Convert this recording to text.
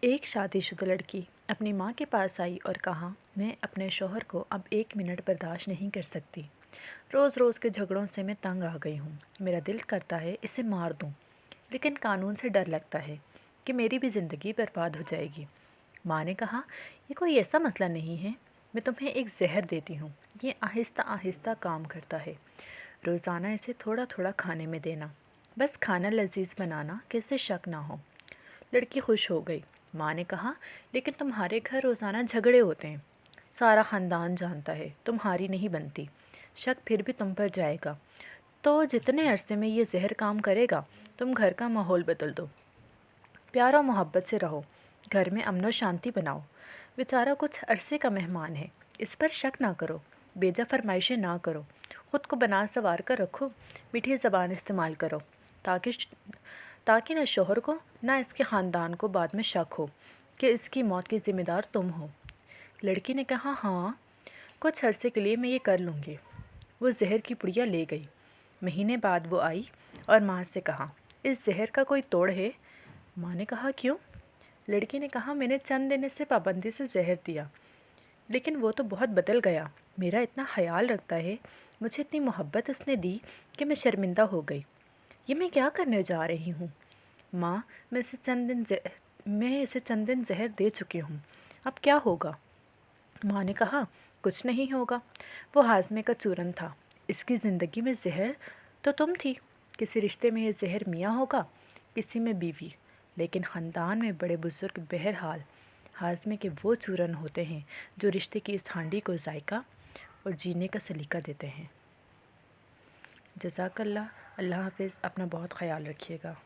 एक शादीशुदा लड़की अपनी माँ के पास आई और कहा, मैं अपने शौहर को अब 1 मिनट बर्दाश्त नहीं कर सकती। रोज़ रोज़ के झगड़ों से मैं तंग आ गई हूँ। मेरा दिल करता है इसे मार दूँ, लेकिन कानून से डर लगता है कि मेरी भी ज़िंदगी बर्बाद हो जाएगी। माँ ने कहा, ये कोई ऐसा मसला नहीं है, मैं तुम्हें एक जहर देती हूँ। ये आहिस्ता आहिस्ता काम करता है। रोज़ाना इसे थोड़ा थोड़ा खाने में देना, बस खाना लजीज बनाना, किसी शक ना हो। लड़की खुश हो गई। माँ ने कहा, लेकिन तुम्हारे घर रोज़ाना झगड़े होते हैं। सारा ख़ानदान जानता है तुम्हारी नहीं बनती। शक फिर भी तुम पर जाएगा, तो जितने अरसे में ये जहर काम करेगा, तुम घर का माहौल बदल दो। प्यार और मोहब्बत से रहो, घर में अमन और शांति बनाओ। बेचारा कुछ अरसे का मेहमान है, इस पर शक ना करो, बेजा फरमाइशें ना करो। ख़ुद को बना सवार कर रखो, मीठी ज़बान इस्तेमाल करो, ताकि न शोहर को न इसके ख़ानदान को बाद में शक हो कि इसकी मौत की ज़िम्मेदार तुम हो। लड़की ने कहा, हाँ, कुछ अरसे के लिए मैं ये कर लूँगी। वो जहर की पुड़िया ले गई। महीने बाद वो आई और माँ से कहा, इस जहर का कोई तोड़ है? माँ ने कहा, क्यों? लड़की ने कहा, मैंने चंद दिन से पाबंदी से जहर दिया, लेकिन वो तो बहुत बदल गया। मेरा इतना ख्याल रखता है, मुझे इतनी मोहब्बत उसने दी कि मैं शर्मिंदा हो गई। ये मैं क्या करने जा रही हूँ? माँ, मैं इसे चंद दिन जहर दे चुकी हूँ, अब क्या होगा? माँ ने कहा, कुछ नहीं होगा। वो हाजमे का चूरन था, इसकी ज़िंदगी में जहर तो तुम थी। किसी रिश्ते में ये जहर मियाँ होगा, किसी में बीवी, लेकिन ख़ानदान में बड़े बुज़ुर्ग बहरहाल हाजमे के वो चूरन होते हैं जो रिश्ते की इस हांडी को जायका और जीने का सलीका देते हैं। जज़ाकल्लाह। अल्लाह हाफ़िज़। अपना बहुत ख्याल रखिएगा।